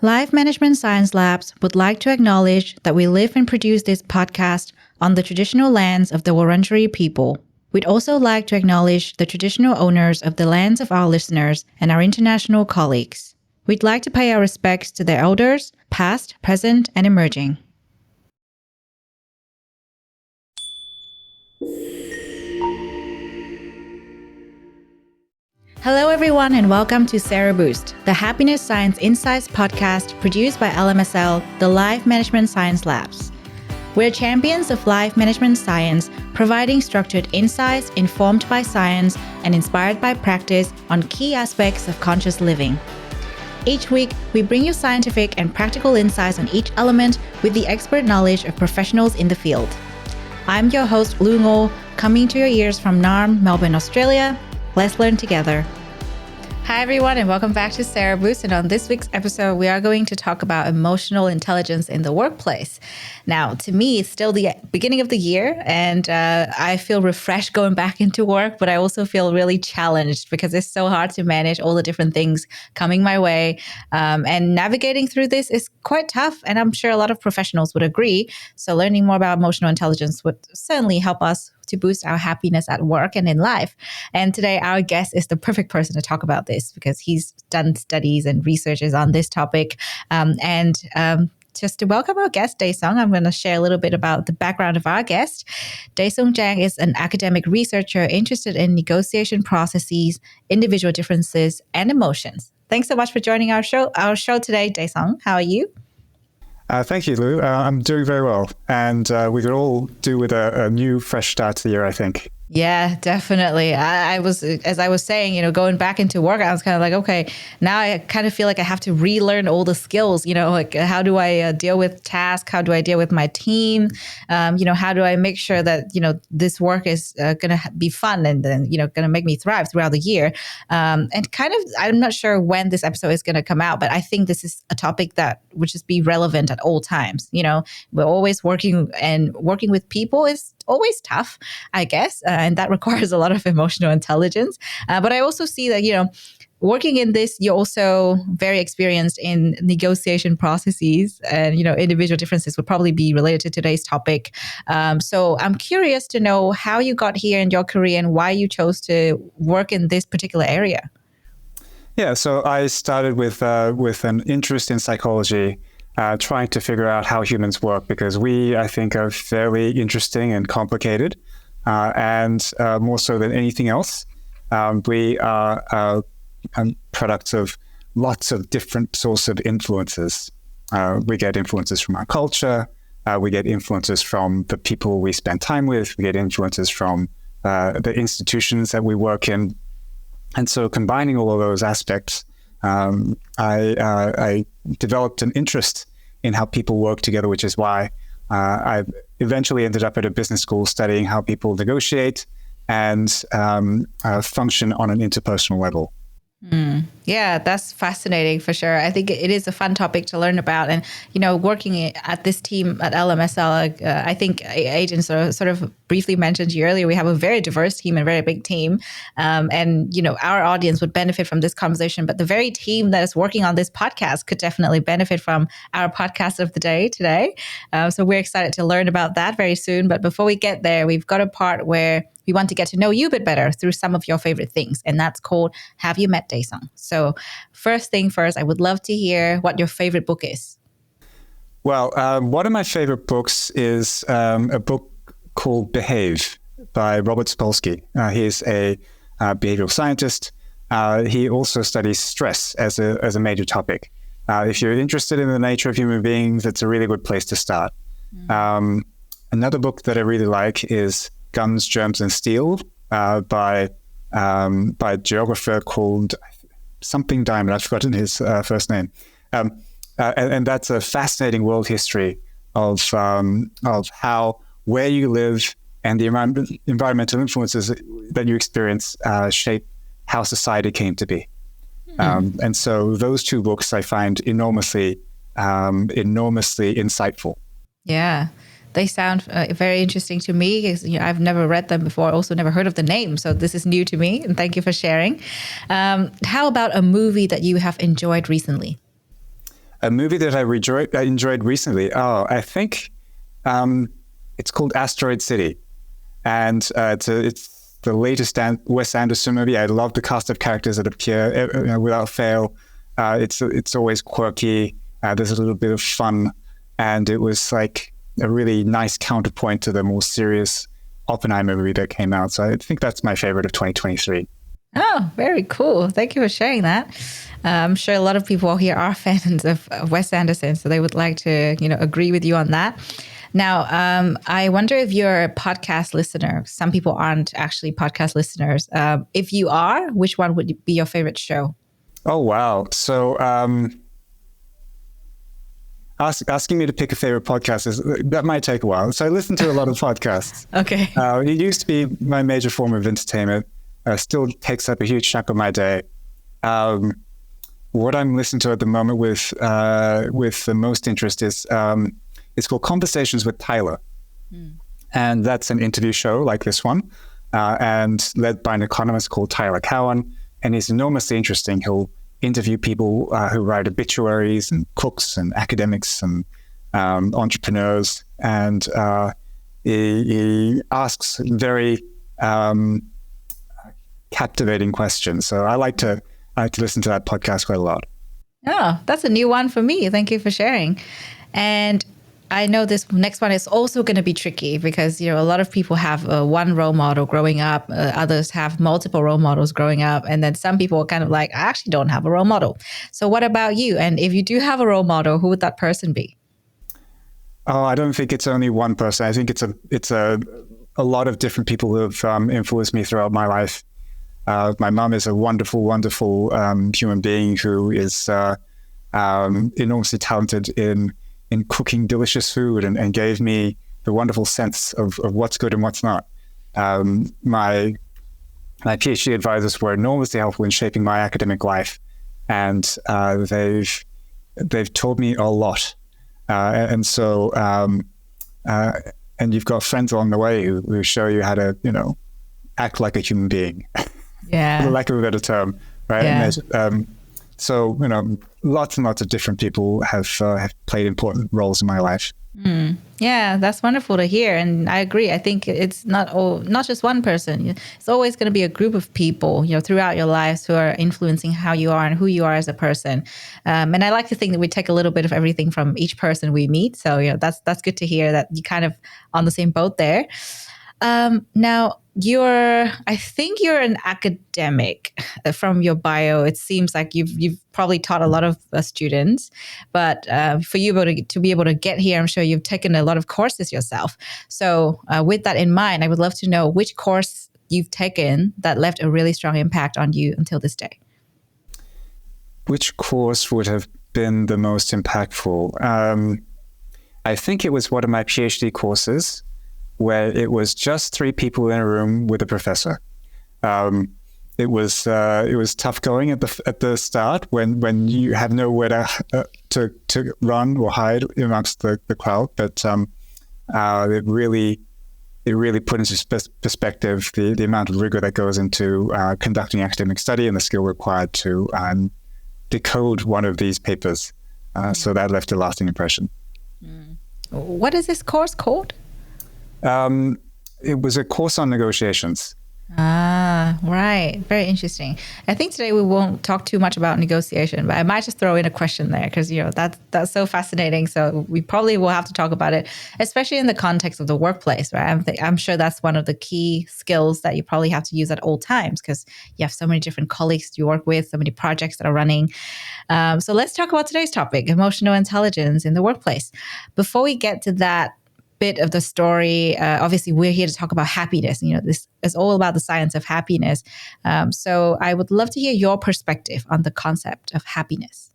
Life Management Science Labs would like to acknowledge that we live and produce this podcast on the traditional lands of the Wurundjeri people. We'd also like to acknowledge the traditional owners of the lands of our listeners and our international colleagues. We'd like to pay our respects to their elders, past, present, and emerging. Hello, everyone, and welcome to Sero Boost, the Happiness Science Insights podcast produced by LMSL, the Life Management Science Labs. We're champions of life management science, providing structured insights informed by science and inspired by practice on key aspects of conscious living. Each week, we bring you scientific and practical insights on each element with the expert knowledge of professionals in the field. I'm your host, Lu Ngo, coming to your ears from Naarm, Melbourne, Australia. Let's learn together. Hi, everyone, and welcome back to Sero Boost. And on this week's episode, we are going to talk about emotional intelligence in the workplace. Now, to me, it's still the beginning of the year, and I feel refreshed going back into work, but I also feel really challenged because it's so hard to manage all the different things coming my way. And navigating through this is quite tough, and I'm sure a lot of professionals would agree. So learning more about emotional intelligence would certainly help us to boost our happiness at work and in life. And today, our guest is the perfect person to talk about this because he's done studies and researches on this topic. Just to welcome our guest, Daisung, I'm going to share a little bit about the background of our guest. Daisung Jang is an academic researcher interested in negotiation processes, individual differences, and emotions. Thanks so much for joining our show today, Daisung. How are you? Thank you, Lou. I'm doing very well. And we could all do with a new, fresh start to the year, I think. Yeah, definitely. I was, as I was saying, going back into work, I was kind of like, okay, now I kind of feel like I have to relearn all the skills, like how do I deal with tasks? How do I deal with my team? How do I make sure that, this work is going to be fun and then, going to make me thrive throughout the year. And kind of, I'm not sure when this episode is going to come out, but I think this is a topic that would just be relevant at all times. We're always working with people is always tough, I guess. And that requires a lot of emotional intelligence. But I also see that, working in this, you're also very experienced in negotiation processes and, individual differences would probably be related to today's topic. So I'm curious to know how you got here in your career and why you chose to work in this particular area. Yeah, so I started with an interest in psychology, trying to figure out how humans work because we, I think, are fairly interesting and complicated. And more so than anything else, we are products of lots of different sorts of influences. We get influences from our culture. We get influences from the people we spend time with. We get influences from the institutions that we work in. And so combining all of those aspects, I developed an interest in how people work together, which is why I eventually ended up at a business school studying how people negotiate and function on an interpersonal level. Yeah, that's fascinating for sure. I think it is a fun topic to learn about. And, working at this team at LMSL, I think Agent sort of briefly mentioned to you earlier, we have a very diverse team and very big team. Our audience would benefit from this conversation, but the very team that is working on this podcast could definitely benefit from our podcast of the day today. So we're excited to learn about that very soon. But before we get there, we've got a part where we want to get to know you a bit better through some of your favorite things. And that's called Have You Met Daisung? So first thing first, I would love to hear what your favorite book is. Well, one of my favorite books is a book called Behave by Robert Sapolsky. He is a behavioral scientist. He also studies stress as a major topic. If you're interested in the nature of human beings, it's a really good place to start. Another book that I really like is Guns, Germs, and Steel by a geographer called something Diamond. I've forgotten his first name. And that's a fascinating world history of how where you live and the environmental influences that you experience shape how society came to be. And so those two books I find enormously insightful. Yeah. They sound very interesting to me because I've never read them before, also never heard of the name. So this is new to me, and thank you for sharing. How about a movie that you have enjoyed recently? A movie that I enjoyed recently. Oh, I think it's called Asteroid City, and it's the latest Wes Anderson movie. I love the cast of characters that appear without fail. It's always quirky. There's a little bit of fun, and it was like a really nice counterpoint to the more serious Oppenheimer movie that came out. So I think that's my favorite of 2023. Oh, very cool. Thank you for sharing that. I'm sure a lot of people here are fans of Wes Anderson, so they would like to, agree with you on that. Now, I wonder if you're a podcast listener. Some people aren't actually podcast listeners. If you are, which one would be your favorite show? Oh, wow. So asking me to pick a favorite podcast, that might take a while. So I listen to a lot of podcasts. Okay. It used to be my major form of entertainment. Still takes up a huge chunk of my day. What I'm listening to at the moment with the most interest is it's called Conversations with Tyler. And that's an interview show like this one, and led by an economist called Tyler Cowen. And he's enormously interesting. He'll interview people who write obituaries and cooks and academics and entrepreneurs. And he asks very captivating questions. So I like to listen to that podcast quite a lot. Oh, that's a new one for me. Thank you for sharing. And I know this next one is also going to be tricky because, a lot of people have one role model growing up. Others have multiple role models growing up. And then some people are kind of like, I actually don't have a role model. So what about you? And if you do have a role model, who would that person be? Oh, I don't think it's only one person. I think it's a lot of different people who have influenced me throughout my life. My mom is a wonderful, wonderful human being who is enormously talented in cooking delicious food and gave me the wonderful sense of what's good and what's not. My PhD advisors were enormously helpful in shaping my academic life, and they've taught me a lot. And you've got friends along the way who show you how to act like a human being. Yeah. For lack of a better term, right? Yeah. And so, lots and lots of different people have played important roles in my life. Yeah, that's wonderful to hear. And I agree. I think it's not just one person. It's always going to be a group of people, throughout your lives who are influencing how you are and who you are as a person. And I like to think that we take a little bit of everything from each person we meet. So, that's good to hear that you kind of on the same boat there. Now, I think you're an academic from your bio. It seems like you've probably taught a lot of students, but for you to be able to get here, I'm sure you've taken a lot of courses yourself. So with that in mind, I would love to know which course you've taken that left a really strong impact on you until this day. Which course would have been the most impactful? I think it was one of my PhD courses, where it was just 3 people in a room with a professor. It was tough going at the start when you have nowhere to run or hide amongst the crowd. But it really put into perspective the amount of rigor that goes into conducting academic study and the skill required to decode one of these papers. So that left a lasting impression. What is this course called? It was a course on negotiations. Ah, right. Very interesting. I think today we won't talk too much about negotiation, but I might just throw in a question there because, that's so fascinating. So we probably will have to talk about it, especially in the context of the workplace, right? I'm sure that's one of the key skills that you probably have to use at all times because you have so many different colleagues you work with, so many projects that are running. So let's talk about today's topic, emotional intelligence in the workplace. Before we get to that bit of the story, obviously we're here to talk about happiness. This is all about the science of happiness. So I would love to hear your perspective on the concept of happiness.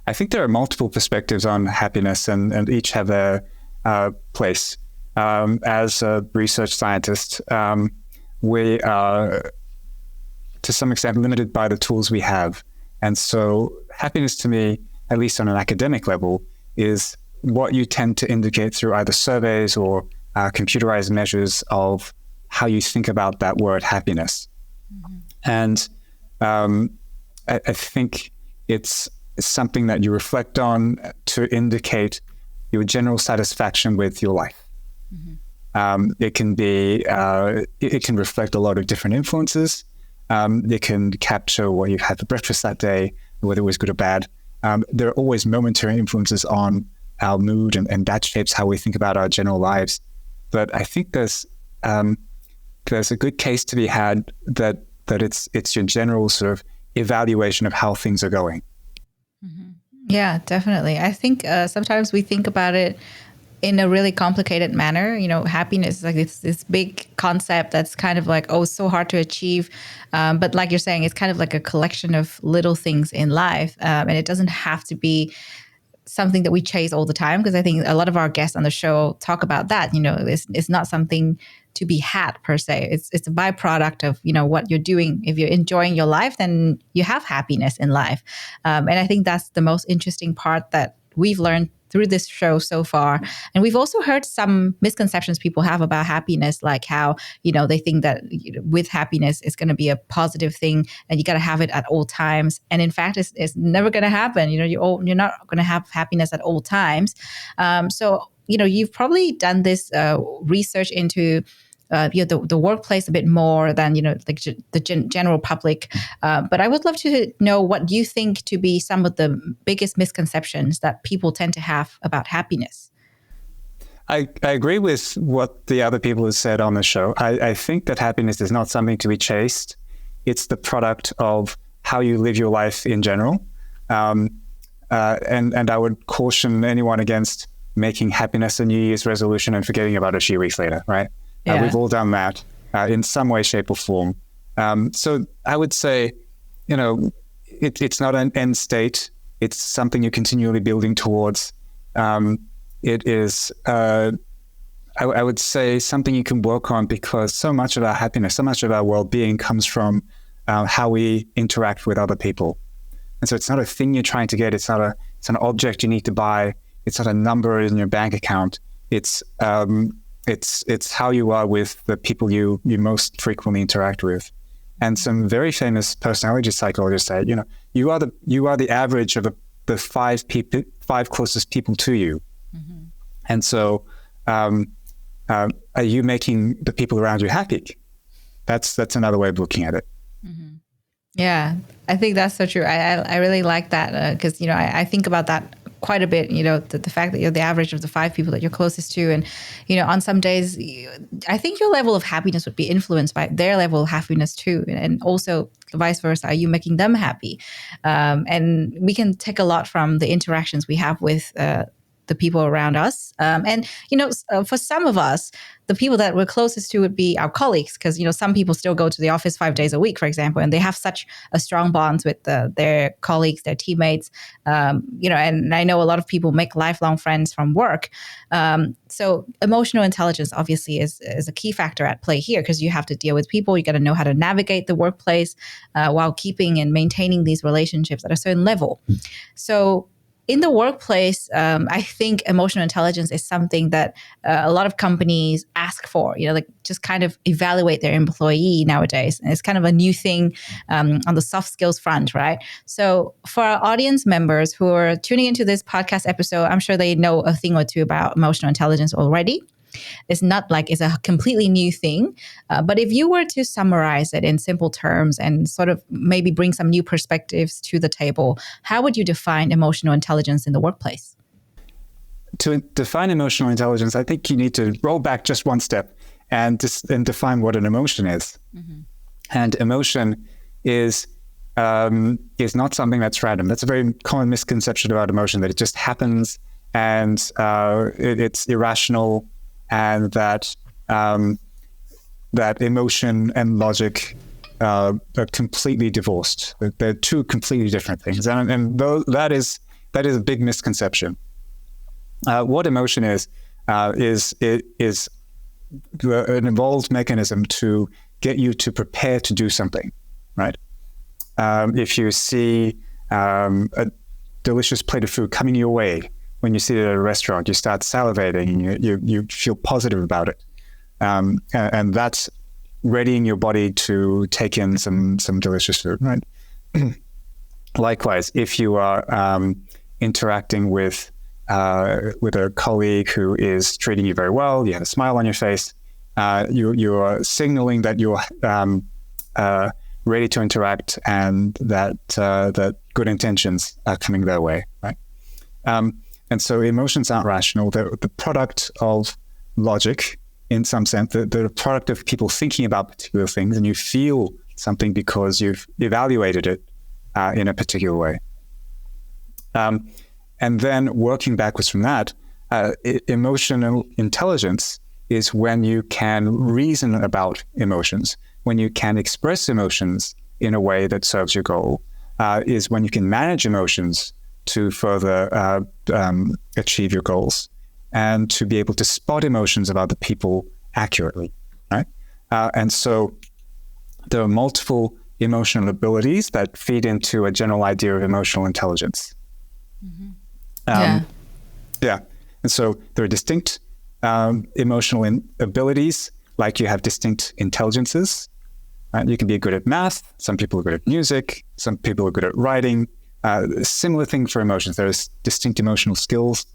I think there are multiple perspectives on happiness, and each have their place. As a research scientist, we are to some extent limited by the tools we have. And so happiness to me, at least on an academic level, is what you tend to indicate through either surveys or computerized measures of how you think about that word happiness. Mm-hmm. And I think it's something that you reflect on to indicate your general satisfaction with your life. It can be, it can reflect a lot of different influences. It can capture what you had for breakfast that day, whether it was good or bad. There are always momentary influences on our mood, and that shapes how we think about our general lives. But I think there's a good case to be had that it's your general sort of evaluation of how things are going. Yeah, definitely. I think sometimes we think about it in a really complicated manner. Happiness is like this big concept that's kind of like, oh, so hard to achieve. But like you're saying, it's kind of like a collection of little things in life. And it doesn't have to be something that we chase all the time, because I think a lot of our guests on the show talk about that. It's not something to be had per se. It's a byproduct of what you're doing. If you're enjoying your life, then you have happiness in life. And I think that's the most interesting part that we've learned through this show so far. And we've also heard some misconceptions people have about happiness, like how, they think that with happiness, it's going to be a positive thing and you got to have it at all times. And in fact, it's never going to happen. You're not going to have happiness at all times. So, you've probably done this research into the workplace a bit more than the general public, but I would love to know what you think to be some of the biggest misconceptions that people tend to have about happiness. I agree with what the other people have said on the show. I think that happiness is not something to be chased. It's the product of how you live your life in general, and I would caution anyone against making happiness a New Year's resolution and forgetting about it a few weeks later, right? Yeah. We've all done that in some way, shape, or form. So I would say, it's not an end state. It's something you're continually building towards. It is, I would say, something you can work on, because so much of our happiness, so much of our well-being comes from how we interact with other people. And so it's not a thing you're trying to get. It's an object you need to buy. It's not a number in your bank account. It's how you are with the people you most frequently interact with. And some very famous personality psychologists say, you are the average of the five closest people to you. Mm-hmm. And so, are you making the people around you happy? That's another way of looking at it. Mm-hmm. Yeah, I think that's so true. I really like that, because I think about that quite a bit, the fact that you're the average of the 5 people that you're closest to. And, on some days, I think your level of happiness would be influenced by their level of happiness too. And also vice versa, are you making them happy? And we can take a lot from the interactions we have with the people around us. And, for some of us, the people that we're closest to would be our colleagues, because, some people still go to the office 5 days a week, for example, and they have such a strong bonds with their colleagues, their teammates, and I know a lot of people make lifelong friends from work. So emotional intelligence obviously is a key factor at play here, because you have to deal with people. You got to know how to navigate the workplace while keeping and maintaining these relationships at a certain level. So in the workplace, I think emotional intelligence is something that a lot of companies ask for, just kind of evaluate their employee nowadays. And it's kind of a new thing on the soft skills front, right? So for our audience members who are tuning into this podcast episode, I'm sure they know a thing or two about emotional intelligence already. It's not like it's a completely new thing. But if you were to summarize it in simple terms and sort of maybe bring some new perspectives to the table, how would you define emotional intelligence in the workplace? To define emotional intelligence, I think you need to roll back just one step and define what an emotion is. Mm-hmm. And emotion is not something that's random. That's a very common misconception about emotion, that it just happens and it's irrational, and that emotion and logic are completely divorced. They're two completely different things, and that is a big misconception. What emotion is an evolved mechanism to get you to prepare to do something, right? If you see a delicious plate of food coming your way, when you sit at a restaurant, you start salivating and you feel positive about it. And that's readying your body to take in some delicious food, right? Likewise, if you are interacting with a colleague who is treating you very well, you have a smile on your face, you are signaling that you're ready to interact and that good intentions are coming their way, right? And so emotions aren't rational. They're the product of logic in some sense. They're the product of people thinking about particular things, and you feel something because you've evaluated it in a particular way. And then working backwards from that, emotional intelligence is when you can reason about emotions, when you can express emotions in a way that serves your goal, is when you can manage emotions to further achieve your goals, and to be able to spot emotions of other people accurately, right? And so there are multiple emotional abilities that feed into a general idea of emotional intelligence. Mm-hmm. Yeah. And so there are distinct emotional abilities, like you have distinct intelligences. Right? You can be good at math. Some people are good at music. Some people are good at writing. Similar thing for emotions. There's distinct emotional skills.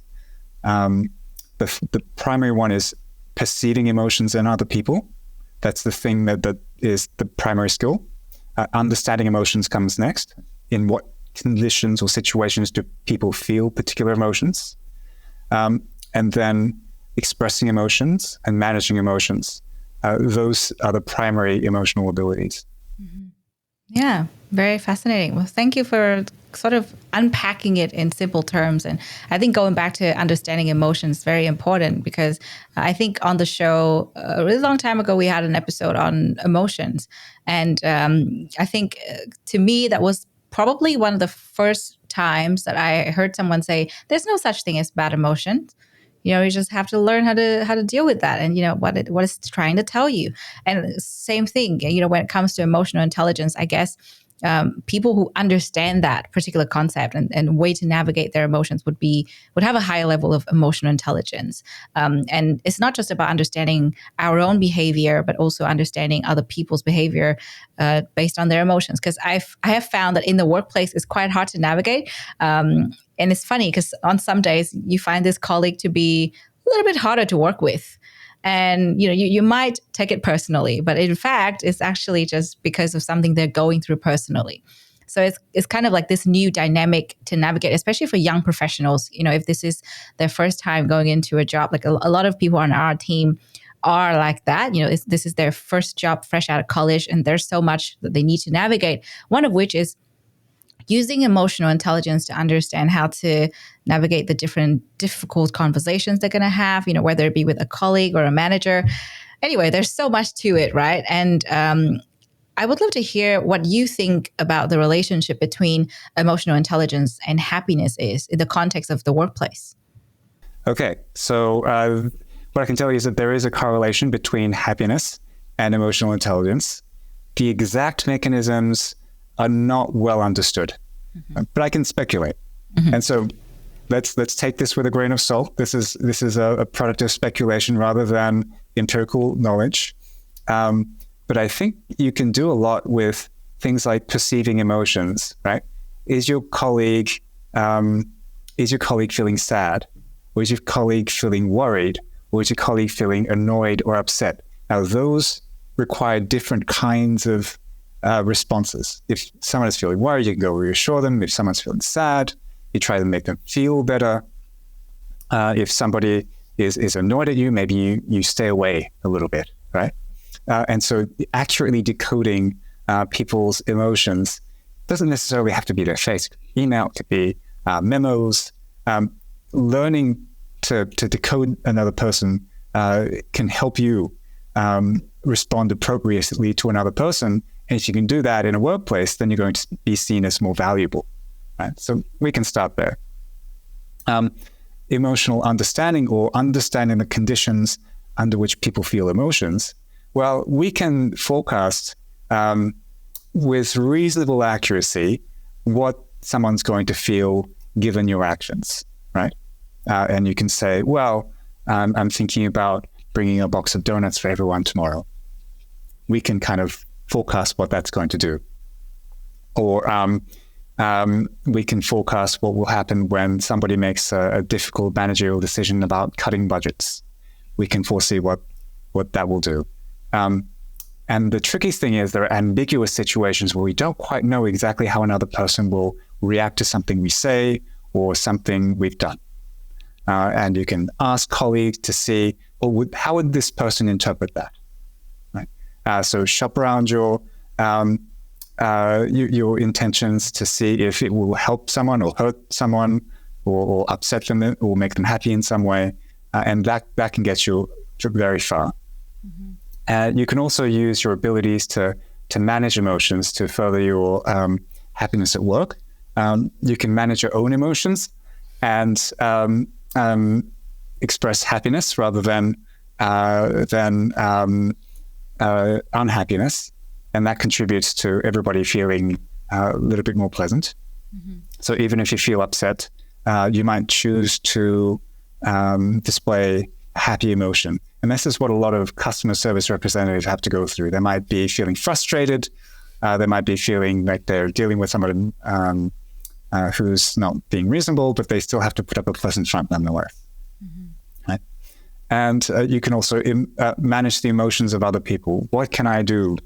The primary one is perceiving emotions in other people. That's the thing that is the primary skill. Understanding emotions comes next. In what conditions or situations do people feel particular emotions? And then expressing emotions and managing emotions. Those are the primary emotional abilities. Mm-hmm. Yeah, very fascinating. Well, thank you for sort of unpacking it in simple terms. And I think going back to understanding emotions is very important, because I think on the show a really long time ago, we had an episode on emotions. And I think to me, that was probably one of the first times that I heard someone say, there's no such thing as bad emotions. You just have to learn how to deal with that, and what it's trying to tell you. And same thing, when it comes to emotional intelligence, I guess people who understand that particular concept and way to navigate their emotions would have a higher level of emotional intelligence. And it's not just about understanding our own behavior, but also understanding other people's behavior based on their emotions. Because I have found that in the workplace, it's quite hard to navigate. And it's funny because on some days you find this colleague to be a little bit harder to work with. And, you might take it personally, but in fact, it's actually just because of something they're going through personally. So it's kind of like this new dynamic to navigate, especially for young professionals. If this is their first time going into a job, like a lot of people on our team are like that. This is their first job fresh out of college, and there's so much that they need to navigate. One of which is using emotional intelligence to understand how to navigate the different difficult conversations they're going to have, whether it be with a colleague or a manager. Anyway, there's so much to it, right? And I would love to hear what you think about the relationship between emotional intelligence and happiness is in the context of the workplace. Okay, so what I can tell you is that there is a correlation between happiness and emotional intelligence. The exact mechanisms are not well understood, but I can speculate. Mm-hmm. And so let's take this with a grain of salt. This is a product of speculation rather than empirical knowledge. But I think you can do a lot with things like perceiving emotions, right? Is your colleague feeling sad? Or is your colleague feeling worried? Or is your colleague feeling annoyed or upset? Now, those require different kinds of responses. If someone is feeling worried, you can go reassure them. If someone's feeling sad, you try to make them feel better. If somebody is annoyed at you, maybe you stay away a little bit, right? And so accurately decoding people's emotions doesn't necessarily have to be their face. Email could be memos. Learning to decode another person can help you respond appropriately to another person. And if you can do that in a workplace, then you're going to be seen as more valuable, right? So we can start there. Emotional understanding, or understanding the conditions under which people feel emotions. Well, we can forecast with reasonable accuracy what someone's going to feel given your actions, right? And you can say, well, I'm thinking about bringing a box of donuts for everyone tomorrow. We can kind of forecast what that's going to do. Or we can forecast what will happen when somebody makes a difficult managerial decision about cutting budgets. We can foresee what that will do. And the trickiest thing is there are ambiguous situations where we don't quite know exactly how another person will react to something we say or something we've done. And you can ask colleagues to see, how would this person interpret that? Right? So shop around your intentions to see if it will help someone or hurt someone or upset them or make them happy in some way. And that can get you very far. Mm-hmm. You can also use your abilities to manage emotions to further your happiness at work. You can manage your own emotions and express happiness rather than unhappiness. And that contributes to everybody feeling a little bit more pleasant. Mm-hmm. So even if you feel upset, you might choose to display happy emotion. And this is what a lot of customer service representatives have to go through. They might be feeling frustrated. They might be feeling like they're dealing with someone who's not being reasonable, but they still have to put up a pleasant front nonetheless. Mm-hmm. Right? And you can also manage the emotions of other people. What can I do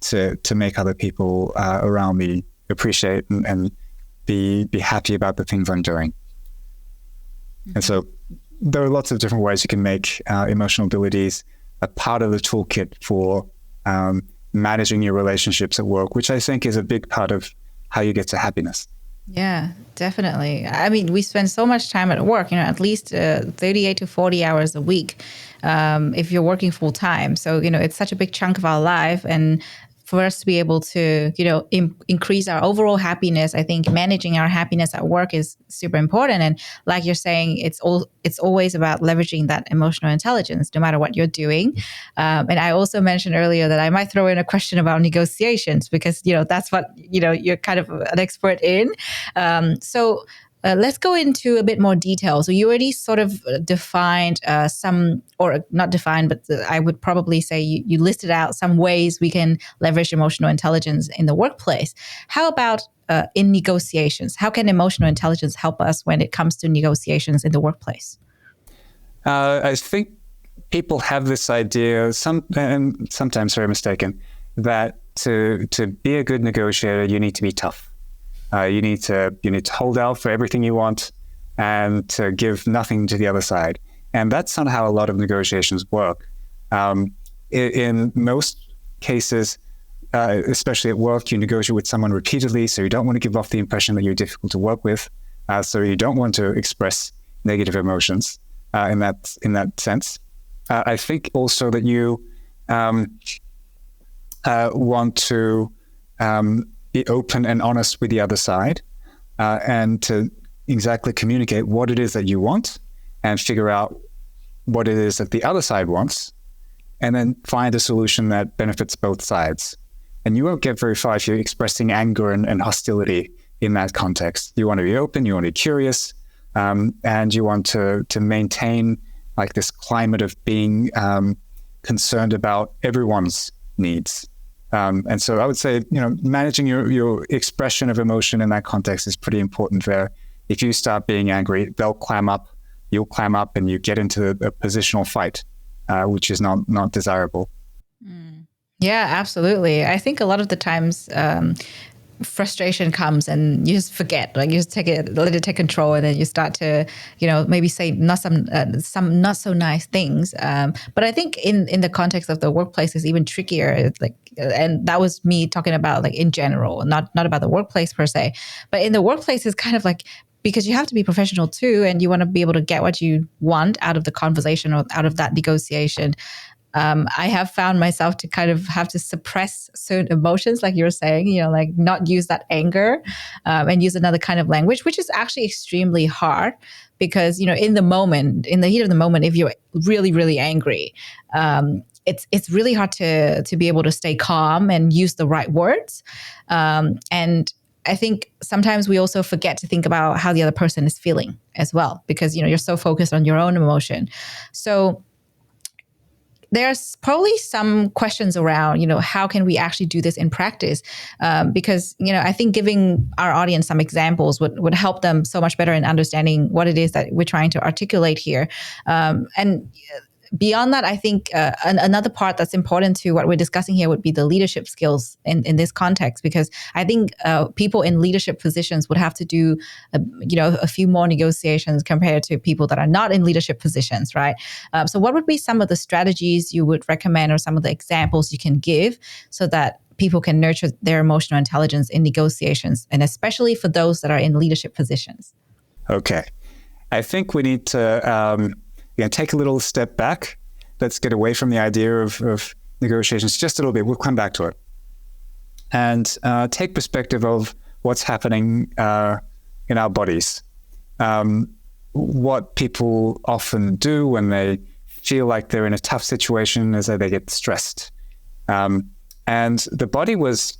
to make other people around me appreciate and be happy about the things I'm doing? Mm-hmm. And so there are lots of different ways you can make emotional abilities a part of the toolkit for managing your relationships at work, which I think is a big part of how you get to happiness. Yeah, definitely. I mean, we spend so much time at work, at least 38 to 40 hours a week if you're working full time. So, it's such a big chunk of our life. And for us to be able to, increase our overall happiness, I think managing our happiness at work is super important. And like you're saying, it's always about leveraging that emotional intelligence, no matter what you're doing. And I also mentioned earlier that I might throw in a question about negotiations because, that's what, you're kind of an expert in. So let's go into a bit more detail. So you already sort of defined some, or not defined, but I would probably say you listed out some ways we can leverage emotional intelligence in the workplace. How about in negotiations? How can emotional intelligence help us when it comes to negotiations in the workplace? I think people have this idea, and sometimes very mistaken, that to be a good negotiator, you need to be tough. You need to hold out for everything you want and to give nothing to the other side. And that's not how a lot of negotiations work. In most cases, especially at work, you negotiate with someone repeatedly, so you don't want to give off the impression that you're difficult to work with. So you don't want to express negative emotions in that sense. I think also that you want to be open and honest with the other side and to exactly communicate what it is that you want and figure out what it is that the other side wants and then find a solution that benefits both sides. And you won't get very far if you're expressing anger and hostility in that context. You want to be open, you want to be curious, and you want to maintain like this climate of being concerned about everyone's needs. And so I would say, managing your expression of emotion in that context is pretty important there. If you start being angry, they'll clam up, you'll clam up, and you get into a positional fight, which is not desirable. Yeah, absolutely. I think a lot of the times frustration comes and you just forget, like you just let it take control, and then you start to, maybe say some not so nice things. But I think in the context of the workplace is even trickier. It's like, and that was me talking about like in general, not about the workplace per se, but in the workplace is kind of like, because you have to be professional too, and you want to be able to get what you want out of the conversation or out of that negotiation. I have found myself to kind of have to suppress certain emotions, like you're saying, like not use that anger and use another kind of language, which is actually extremely hard because, in the heat of the moment, if you're really, really angry, it's really hard to be able to stay calm and use the right words. And I think sometimes we also forget to think about how the other person is feeling as well, because, you're so focused on your own emotion. So there's probably some questions around, how can we actually do this in practice? Because, I think giving our audience some examples would help them so much better in understanding what it is that we're trying to articulate here. And beyond that, I think another part that's important to what we're discussing here would be the leadership skills in this context, because I think people in leadership positions would have to do, a few more negotiations compared to people that are not in leadership positions, right? So what would be some of the strategies you would recommend or some of the examples you can give so that people can nurture their emotional intelligence in negotiations, and especially for those that are in leadership positions? Okay. I think we need to take a little step back. Let's get away from the idea of negotiations just a little bit. We'll come back to it. And take perspective of what's happening in our bodies. What people often do when they feel like they're in a tough situation is that they get stressed. And the body was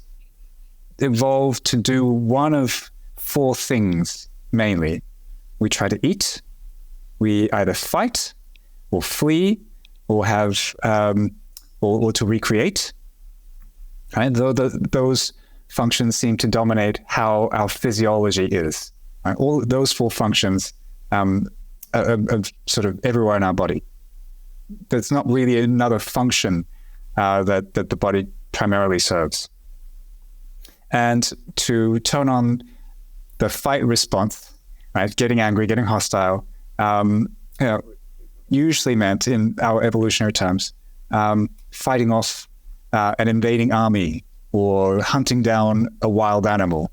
evolved to do one of four things mainly. We try to eat, we either fight or flee or have or to recreate. Right? Those functions seem to dominate how our physiology is. Right? All those four functions are sort of everywhere in our body. There's not really another function that the body primarily serves. And to turn on the fight response, right, getting angry, getting hostile, usually meant in our evolutionary terms, fighting off an invading army or hunting down a wild animal.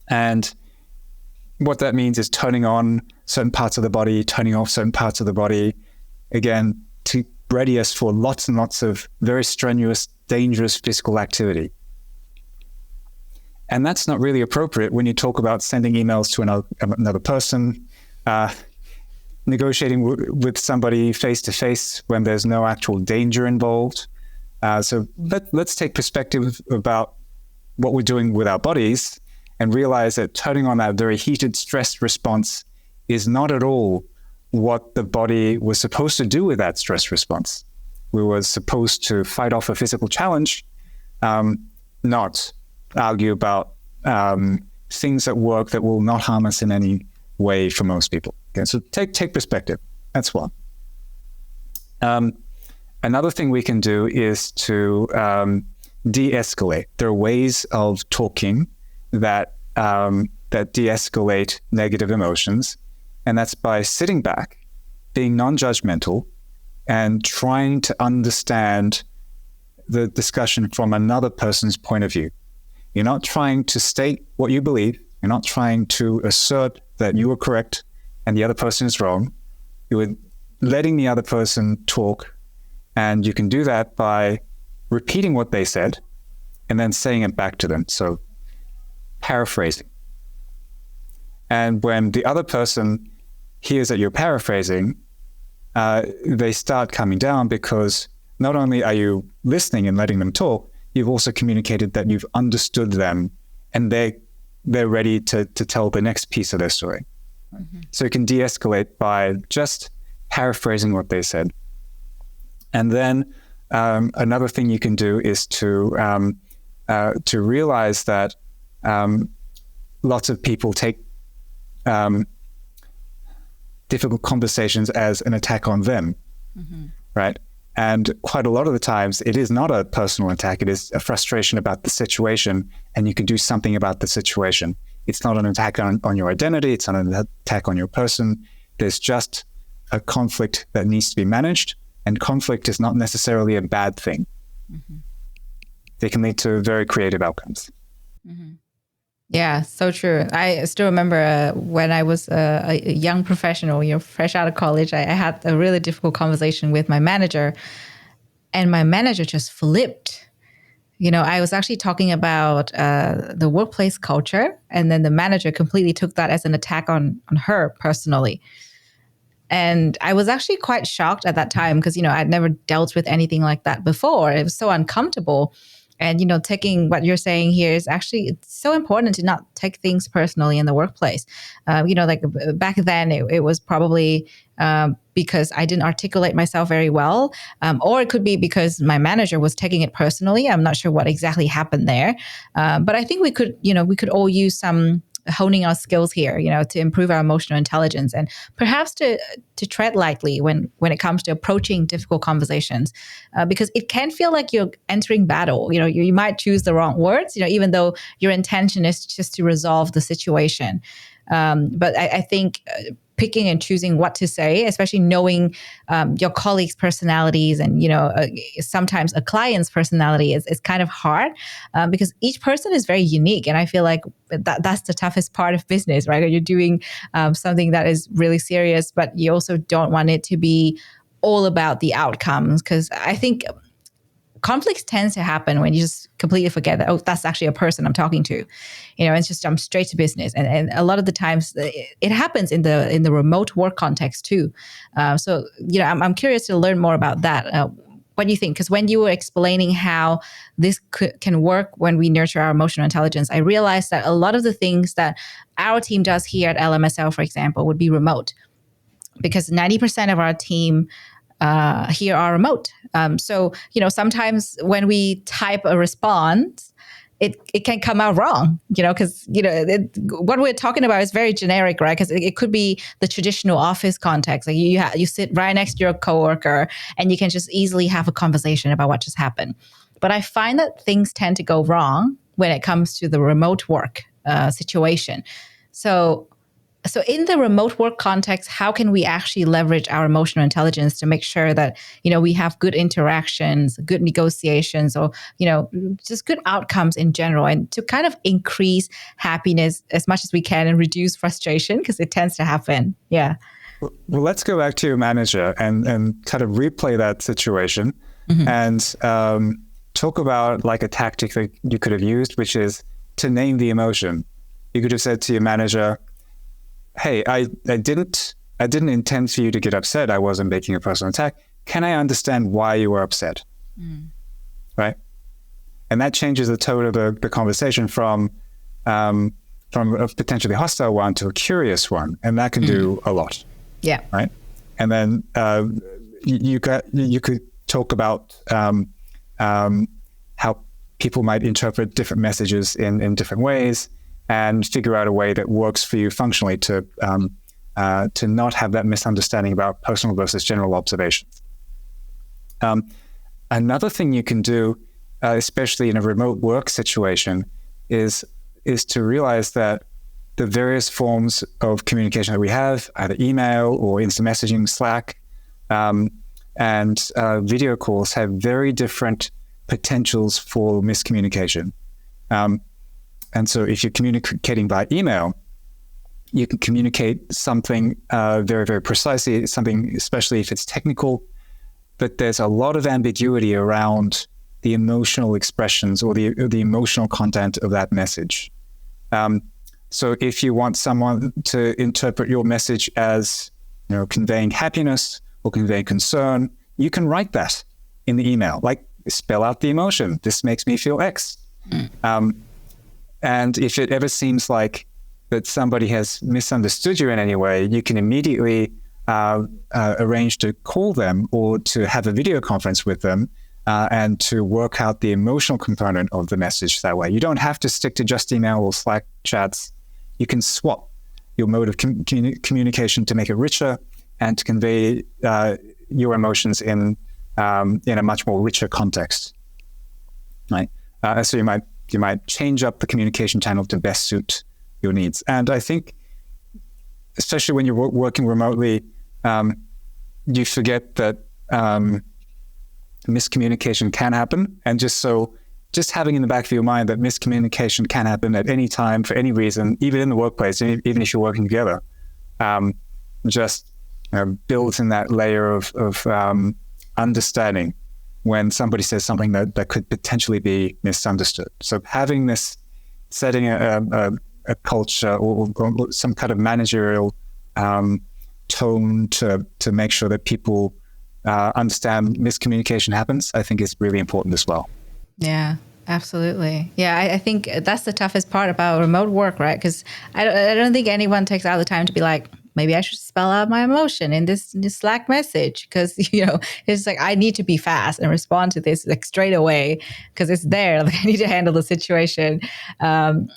And what that means is turning on certain parts of the body, turning off certain parts of the body, again, to ready us for lots and lots of very strenuous, dangerous physical activity. And that's not really appropriate when you talk about sending emails to another person, negotiating with somebody face-to-face when there's no actual danger involved. So let's take perspective about what we're doing with our bodies and realize that turning on that very heated, stress response is not at all what the body was supposed to do with that stress response. We were supposed to fight off a physical challenge, not argue about things at work that will not harm us in any way for most people. Okay, so take perspective. That's one. Another thing we can do is to de-escalate. There are ways of talking that de-escalate negative emotions, and that's by sitting back, being non-judgmental, and trying to understand the discussion from another person's point of view. You're not trying to state what you believe. You're not trying to assert that you are correct and the other person is wrong. You're letting the other person talk, and you can do that by repeating what they said and then saying it back to them. So paraphrasing. And when the other person hears that you're paraphrasing, they start coming down, because not only are you listening and letting them talk, you've also communicated that you've understood them, and they're ready to tell the next piece of their story. Mm-hmm. So you can de-escalate by just paraphrasing what they said. And then another thing you can do is to realize that lots of people take difficult conversations as an attack on them, mm-hmm. right? And quite a lot of the times, it is not a personal attack. It is a frustration about the situation, and you can do something about the situation. It's not an attack on your identity. It's not an attack on your person. There's just a conflict that needs to be managed, and conflict is not necessarily a bad thing. Mm-hmm. They can lead to very creative outcomes. Mm-hmm. Yeah, so true. I still remember when I was a young professional, fresh out of college, I had a really difficult conversation with my manager, and my manager just flipped. I was actually talking about the workplace culture, and then the manager completely took that as an attack on her personally. And I was actually quite shocked at that time because, I'd never dealt with anything like that before. It was so uncomfortable. And, taking what you're saying here is actually, it's so important to not take things personally in the workplace. Like back then, it was probably because I didn't articulate myself very well, or it could be because my manager was taking it personally. I'm not sure what exactly happened there. But I think we could all use some honing our skills here, to improve our emotional intelligence and perhaps to tread lightly when it comes to approaching difficult conversations, because it can feel like you're entering battle. You might choose the wrong words, even though your intention is just to resolve the situation. But I think picking and choosing what to say, especially knowing your colleagues' personalities and, sometimes a client's personality is kind of hard, because each person is very unique. And I feel like that's the toughest part of business, right? You're doing something that is really serious, but you also don't want it to be all about the outcomes, because I think conflicts tends to happen when you just completely forget that, oh, that's actually a person I'm talking to. It's just jump straight to business. And a lot of the times it happens in the remote work context too. So, I'm curious to learn more about that. What do you think? Because when you were explaining how this can work when we nurture our emotional intelligence, I realized that a lot of the things that our team does here at LMSL, for example, would be remote, because 90% of our team here are remote. So, sometimes when we type a response, it can come out wrong, because, what we're talking about is very generic, right? Because it could be the traditional office context. Like you sit right next to your coworker and you can just easily have a conversation about what just happened. But I find that things tend to go wrong when it comes to the remote work situation. So in the remote work context, how can we actually leverage our emotional intelligence to make sure that, we have good interactions, good negotiations, or, just good outcomes in general, and to kind of increase happiness as much as we can and reduce frustration, because it tends to happen. Yeah. Well, let's go back to your manager and kind of replay that situation and talk about like a tactic that you could have used, which is to name the emotion. You could have said to your manager, hey, I didn't intend for you to get upset. I wasn't making a personal attack. Can I understand why you were upset? Right? And that changes the tone of the conversation from a potentially hostile one to a curious one. And that can do a lot. Yeah. Right? And then you could talk about how people might interpret different messages in different ways, and figure out a way that works for you functionally to not have that misunderstanding about personal versus general observations. Another thing you can do, especially in a remote work situation, is to realize that the various forms of communication that we have, either email or instant messaging, Slack, and video calls, have very different potentials for miscommunication. And so if you're communicating by email, you can communicate something very, very precisely, something, especially if it's technical, but there's a lot of ambiguity around the emotional expressions or the emotional content of that message. So if you want someone to interpret your message as, conveying happiness or conveying concern, you can write that in the email, like spell out the emotion. This makes me feel X. And if it ever seems like that somebody has misunderstood you in any way, you can immediately arrange to call them or to have a video conference with them and to work out the emotional component of the message that way. You don't have to stick to just email or Slack chats. You can swap your mode of communication to make it richer and to convey your emotions in a much more richer context. Right? So you might change up the communication channel to best suit your needs. And I think, especially when you're working remotely, you forget that miscommunication can happen. And just having in the back of your mind that miscommunication can happen at any time, for any reason, even in the workplace, even if you're working together, just builds in that layer of understanding when somebody says something that could potentially be misunderstood. So having this, setting a culture or some kind of managerial tone to make sure that people understand miscommunication happens, I think is really important as well. Yeah. Absolutely. Yeah, I think that's the toughest part about remote work, right? Because I don't think anyone takes out the time to be like, maybe I should spell out my emotion in this Slack message. Because, it's like, I need to be fast and respond to this like straight away because it's there. Like, I need to handle the situation. And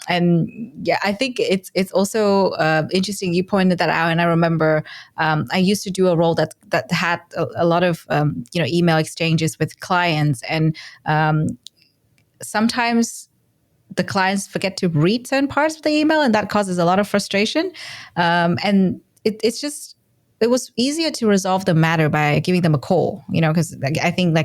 yeah, I think it's also interesting. You pointed that out. And I remember I used to do a role that had a lot of, email exchanges with clients. And sometimes the clients forget to read certain parts of the email, and that causes a lot of frustration. And it was easier to resolve the matter by giving them a call, because I think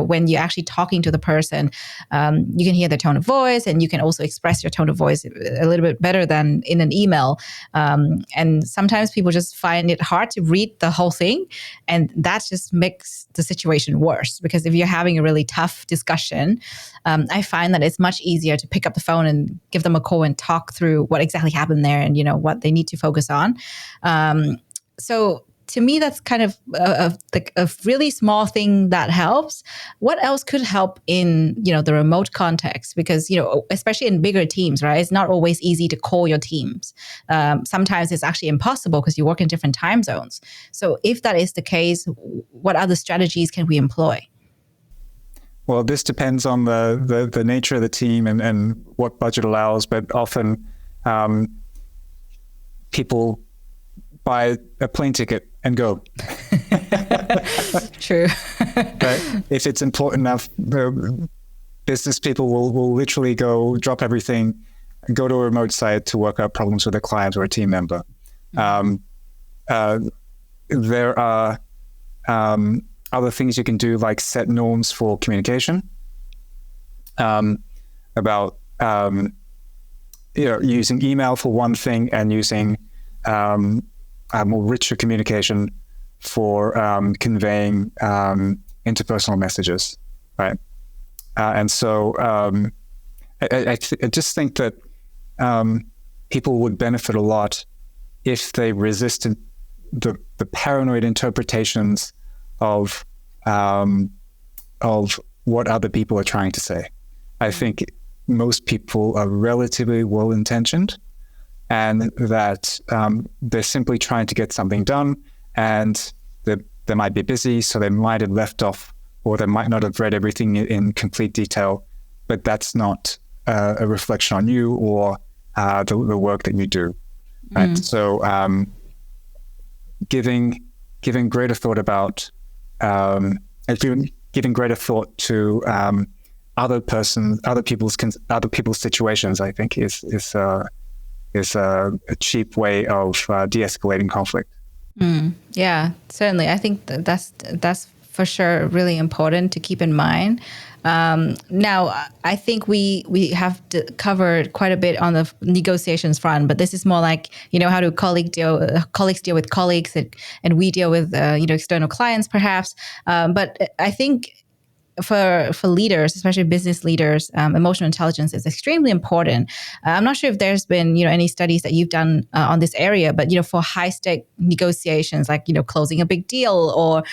when you're actually talking to the person, you can hear their tone of voice, and you can also express your tone of voice a little bit better than in an email. And sometimes people just find it hard to read the whole thing, and that just makes the situation worse. Because if you're having a really tough discussion, I find that it's much easier to pick up the phone and give them a call and talk through what exactly happened there and what they need to focus on. So to me, that's kind of a really small thing that helps. What else could help in, the remote context? Because, especially in bigger teams, right? It's not always easy to call your teams. Sometimes it's actually impossible because you work in different time zones. So if that is the case, what other strategies can we employ? Well, this depends on the nature of the team and what budget allows, but often people buy a plane ticket and go. True. But if it's important enough, business people will literally go drop everything, go to a remote site to work out problems with a client or a team member. There are other things you can do, like set norms for communication, about using email for one thing and using more richer communication for conveying interpersonal messages, right? And so I just think that people would benefit a lot if they resisted the paranoid interpretations of what other people are trying to say. I think most people are relatively well-intentioned, and that they're simply trying to get something done, and they might be busy, so they might have left off, or they might not have read everything in complete detail, but that's not a reflection on you or the work that you do. Right? So giving greater thought about giving greater thought to other people's situations, I think is a cheap way of de-escalating conflict. Yeah, certainly. I think that's for sure really important to keep in mind. Now, I think we have covered quite a bit on the negotiations front, but this is more like, how do colleagues deal with colleagues, and we deal with, external clients perhaps. But I think for leaders, especially business leaders, emotional intelligence is extremely important. I'm not sure if there's been, any studies that you've done on this area, but, for high stake negotiations, like, closing a big deal or,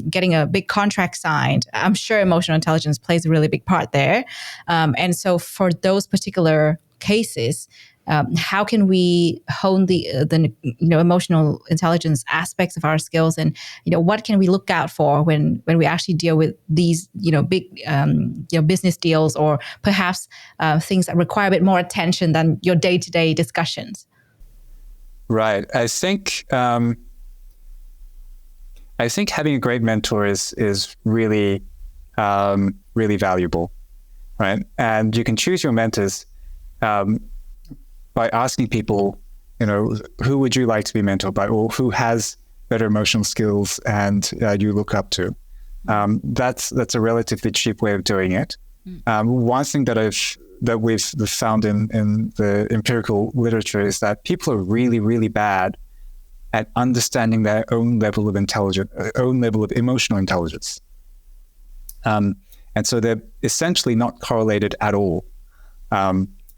getting a big contract signed, I'm sure emotional intelligence plays a really big part there. And so for those particular cases, how can we hone the emotional intelligence aspects of our skills, and what can we look out for when we actually deal with these big business deals, or perhaps things that require a bit more attention than your day-to-day discussions? Right. I think having a great mentor is really really valuable, right? And you can choose your mentors by asking people, who would you like to be mentored by, or who has better emotional skills and you look up to. That's a relatively cheap way of doing it. One thing that we've found in the empirical literature is that people are really, really bad at understanding their own level of emotional intelligence. And so they're essentially not correlated at all.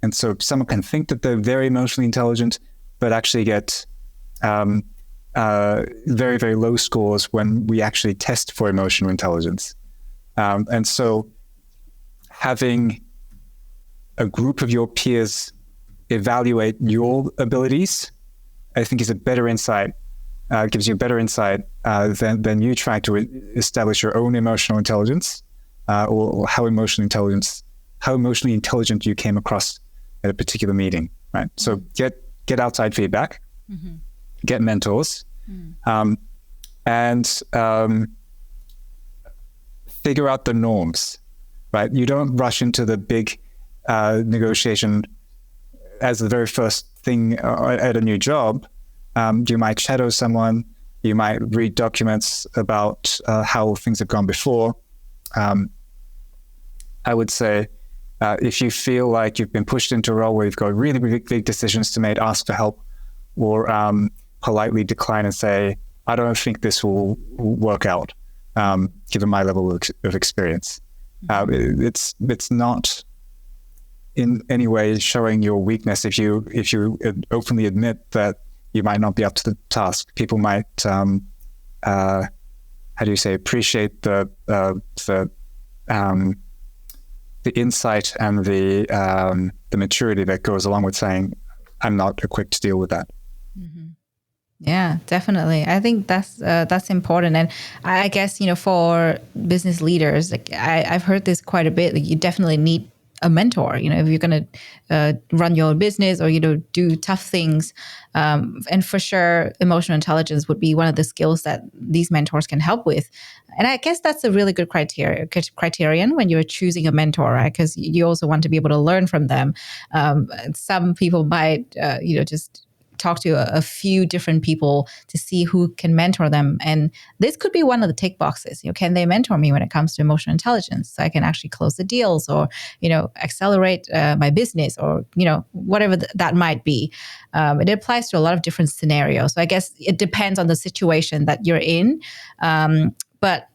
And so someone can think that they're very emotionally intelligent, but actually get very, very low scores when we actually test for emotional intelligence. And so having a group of your peers evaluate your abilities, I think is a better insight, gives you a better insight than you trying to establish your own emotional intelligence or how emotionally intelligent you came across at a particular meeting, right? So get outside feedback, get mentors, and figure out the norms, right? You don't rush into the big negotiation as the very first thing at a new job. You might shadow someone, you might read documents about how things have gone before. I would say, if you feel like you've been pushed into a role where you've got really big decisions to make, ask for help, or politely decline and say, I don't think this will work out, given my level of experience. It's not in any way showing your weakness if you openly admit that you might not be up to the task. People might, appreciate the insight and the maturity that goes along with saying, I'm not equipped to deal with that. Yeah, definitely. I think that's important. And I guess, for business leaders, like I've heard this quite a bit, like you definitely need a mentor, if you're going to run your own business or, do tough things. And for sure, emotional intelligence would be one of the skills that these mentors can help with. And I guess that's a really good criterion when you're choosing a mentor, right? Because you also want to be able to learn from them. Some people might, just talk to a few different people to see who can mentor them. And this could be one of the tick boxes. Can they mentor me when it comes to emotional intelligence? So I can actually close the deals or, accelerate my business or, whatever that might be. It applies to a lot of different scenarios. So I guess it depends on the situation that you're in. But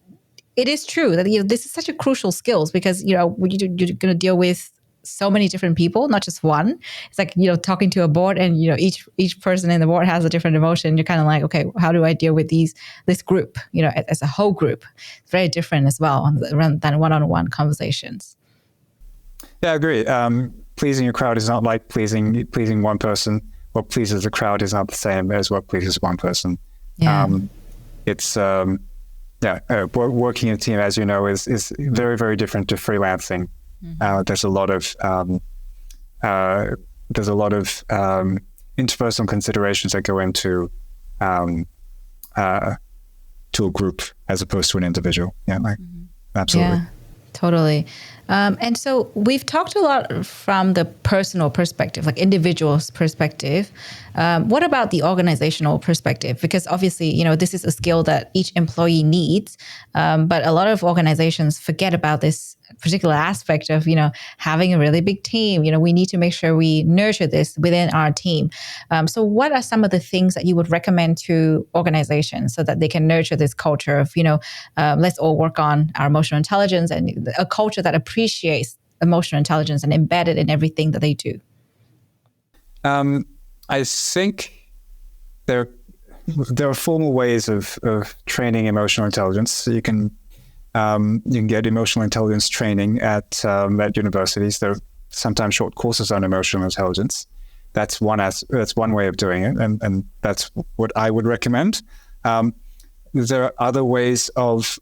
it is true that this is such a crucial skills because, you're going to deal with so many different people, not just one. It's like, talking to a board and, each person in the board has a different emotion. You're kind of like, okay, how do I deal with this group, as a whole group? It's very different as well than one-on-one conversations. Yeah, I agree. Pleasing a crowd is not like pleasing one person. What pleases a crowd is not the same as what pleases one person. Yeah. Working in a team, as you know, is very, very different to freelancing. There's a lot of interpersonal considerations that go into to a group as opposed to an individual. Yeah, absolutely. Yeah, totally. And so we've talked a lot from the personal perspective, like individual's perspective. What about the organizational perspective? Because obviously, this is a skill that each employee needs. But a lot of organizations forget about this particular aspect of, having a really big team. We need to make sure we nurture this within our team. So what are some of the things that you would recommend to organizations so that they can nurture this culture of, let's all work on our emotional intelligence and a culture that appreciates emotional intelligence and embed it in everything that they do? I think there are formal ways of training emotional intelligence. So you can get emotional intelligence training at universities. There are sometimes short courses on emotional intelligence. That's one way of doing it, and that's what I would recommend. There are other ways of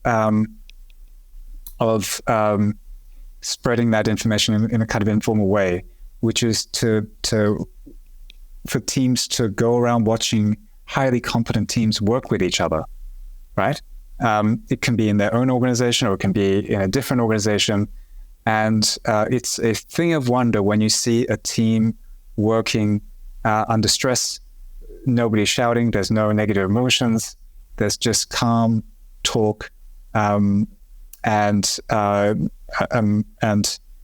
spreading that information in a kind of informal way, which is for teams to go around watching highly competent teams work with each other, right? It can be in their own organization or it can be in a different organization. And it's a thing of wonder when you see a team working under stress. Nobody's shouting, there's no negative emotions, there's just calm talk and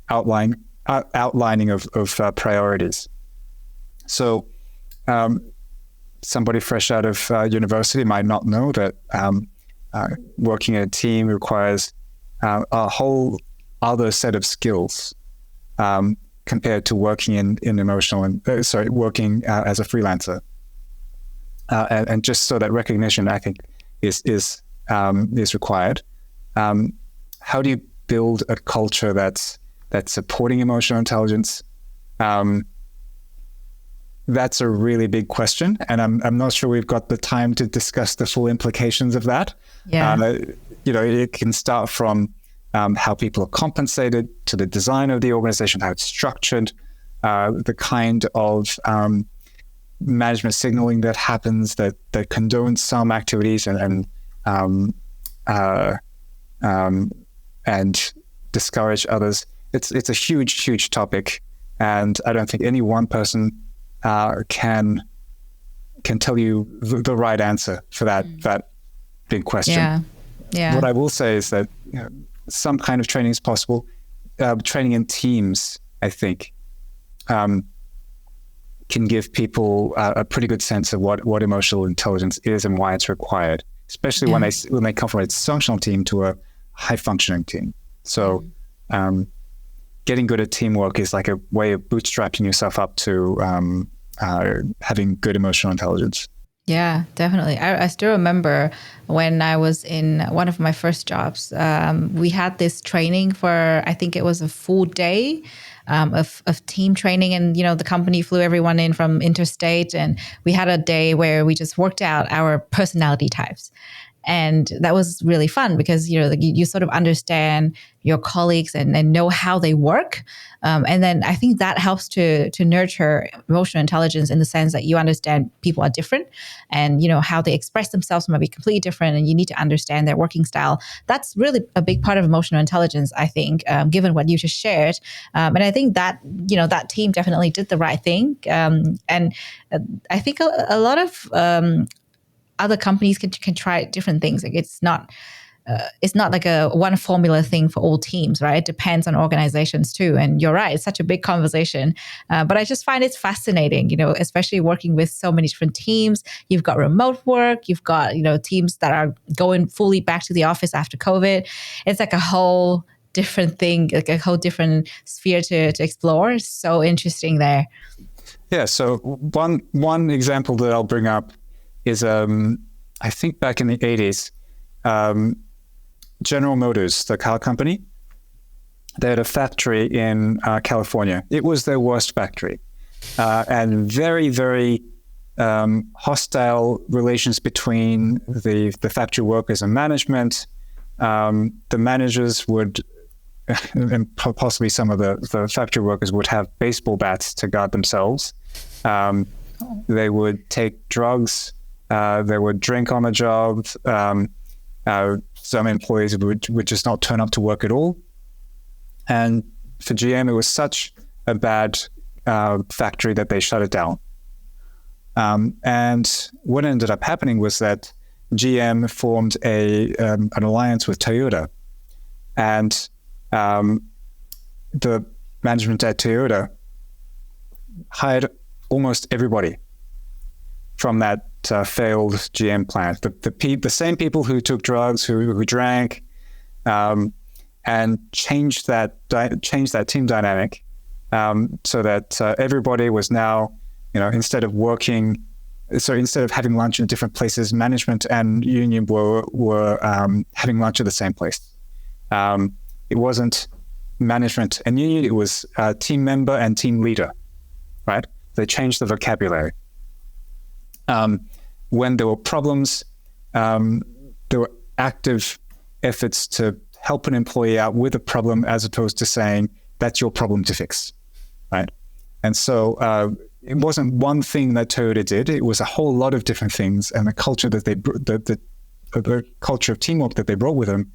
outlining of priorities. So somebody fresh out of university might not know that working in a team requires a whole other set of skills compared to working working as a freelancer. And just so that recognition, I think, is required. How do you build a culture that's that's supporting emotional intelligence? That's a really big question, and I'm not sure we've got the time to discuss the full implications of that. Yeah. It can start from how people are compensated, to the design of the organization, how it's structured, the kind of management signaling that happens that condones some activities and discourage others. It's a huge topic, and I don't think any one person can tell you the right answer for that big question. Yeah. What I will say is that some kind of training is possible. Training in teams, I think, can give people a pretty good sense of what emotional intelligence is and why it's required, especially when they come from a dysfunctional team to a high functioning team. So getting good at teamwork is like a way of bootstrapping yourself up to having good emotional intelligence. Yeah, definitely. I still remember when I was in one of my first jobs, we had this training for, I think it was a full day of team training. And, the company flew everyone in from interstate. And we had a day where we just worked out our personality types. And that was really fun because, you sort of understand your colleagues and know how they work. And then I think that helps to nurture emotional intelligence in the sense that you understand people are different and, how they express themselves might be completely different and you need to understand their working style. That's really a big part of emotional intelligence, I think, given what you just shared. And I think that, that team definitely did the right thing. And I think a lot of other companies can try different things. Like it's not like a one formula thing for all teams, right? It depends on organizations too. And you're right, it's such a big conversation. But I just find it's fascinating, especially working with so many different teams. You've got remote work, you've got, teams that are going fully back to the office after COVID. It's like a whole different thing, like a whole different sphere to explore. It's so interesting there. Yeah. So one example that I'll bring up is I think back in the 80s, General Motors, the car company, they had a factory in California. It was their worst factory, and very, very hostile relations between the factory workers and management. The managers would, and possibly some of the factory workers would have baseball bats to guard themselves. They would take drugs. They would drink on the job. Some employees would just not turn up to work at all. And for GM, it was such a bad factory that they shut it down. And what ended up happening was that GM formed an alliance with Toyota. And the management at Toyota hired almost everybody from that failed GM plant. The same people who took drugs, who drank, and changed that team dynamic so that everybody was now, instead of having lunch in different places, management and union were having lunch at the same place. It wasn't management and union; it was team member and team leader, right? They changed the vocabulary. When there were problems, there were active efforts to help an employee out with a problem as opposed to saying, that's your problem to fix, right? And so it wasn't one thing that Toyota did. It was a whole lot of different things. And the culture that the culture of teamwork that they brought with them,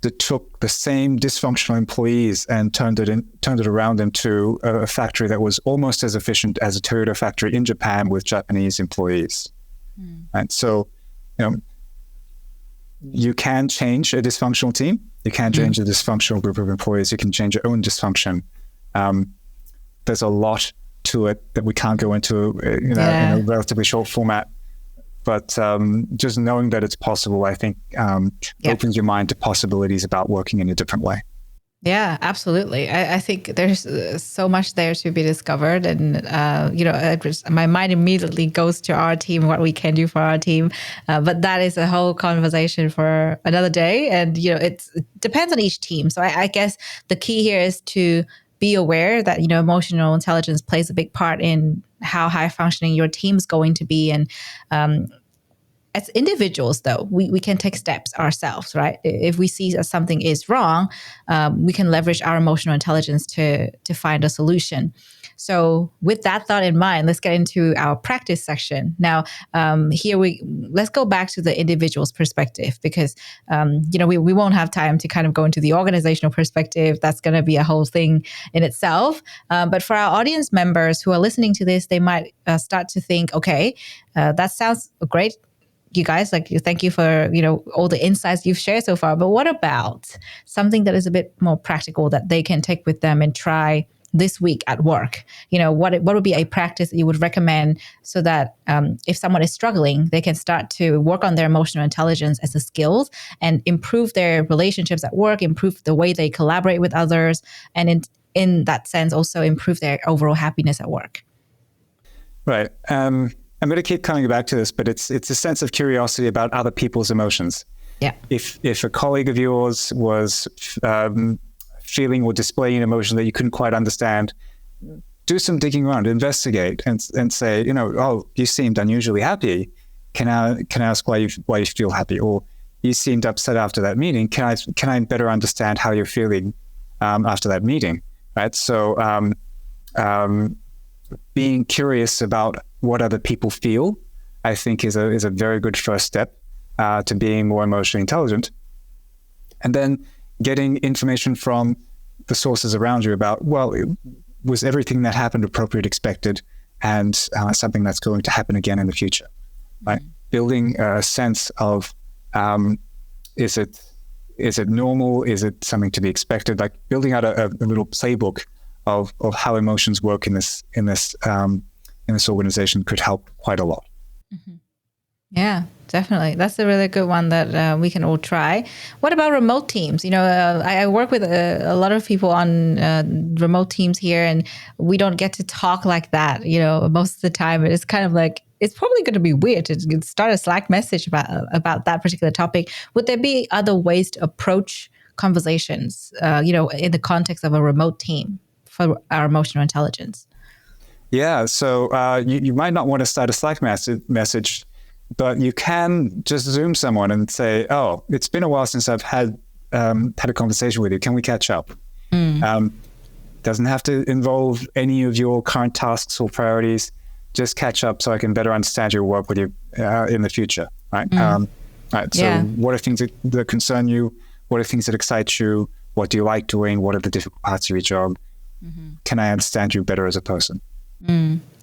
that took the same dysfunctional employees and turned it around into a factory that was almost as efficient as a Toyota factory in Japan with Japanese employees. And so, you can change a dysfunctional team. You can change a dysfunctional group of employees. You can change your own dysfunction. There's a lot to it that we can't go into in a relatively short format. But just knowing that it's possible, I think, opens your mind to possibilities about working in a different way. Yeah, absolutely. I think there's so much there to be discovered. And, my mind immediately goes to our team, what we can do for our team. But that is a whole conversation for another day. And, it depends on each team. So I guess the key here is to be aware that, emotional intelligence plays a big part in how high functioning your team is going to be. And, as individuals, though, we can take steps ourselves, right? If we see that something is wrong, we can leverage our emotional intelligence to find a solution. So, with that thought in mind, let's get into our practice section. Now, let's go back to the individual's perspective because, we won't have time to kind of go into the organizational perspective. That's going to be a whole thing in itself. But for our audience members who are listening to this, they might start to think, okay, that sounds great, you guys, thank you for all the insights you've shared so far, but what about something that is a bit more practical that they can take with them and try this week at work? What would be a practice that you would recommend so that if someone is struggling, they can start to work on their emotional intelligence as a skill and improve their relationships at work, improve the way they collaborate with others, and in that sense also improve their overall happiness at work? Right. I'm going to keep coming back to this, but it's a sense of curiosity about other people's emotions. Yeah. If a colleague of yours was feeling or displaying an emotion that you couldn't quite understand, do some digging around, investigate, and say, oh, you seemed unusually happy. Can I ask why you feel happy? Or you seemed upset after that meeting. Can I better understand how you're feeling after that meeting? Right. So being curious about what other people feel, I think is a very good first step to being more emotionally intelligent. And then getting information from the sources around you about, well, was everything that happened appropriate, expected, and something that's going to happen again in the future, right? Building a sense of, is it normal? Is it something to be expected? Like building out a little playbook of how emotions work in this organization could help quite a lot. Mm-hmm. Yeah, definitely. That's a really good one that we can all try. What about remote teams? I work with a lot of people on remote teams here, and we don't get to talk like that, most of the time. It's kind of like, it's probably going to be weird to start a Slack message about that particular topic. Would there be other ways to approach conversations, in the context of a remote team for our emotional intelligence? Yeah, so you might not want to start a Slack message, but you can just Zoom someone and say, oh, it's been a while since I've had a conversation with you. Can we catch up? Doesn't have to involve any of your current tasks or priorities. Just catch up so I can better understand your work with you in the future, right? Right. So what are things that concern you? What are things that excite you? What do you like doing? What are the difficult parts of your job? Can I understand you better as a person?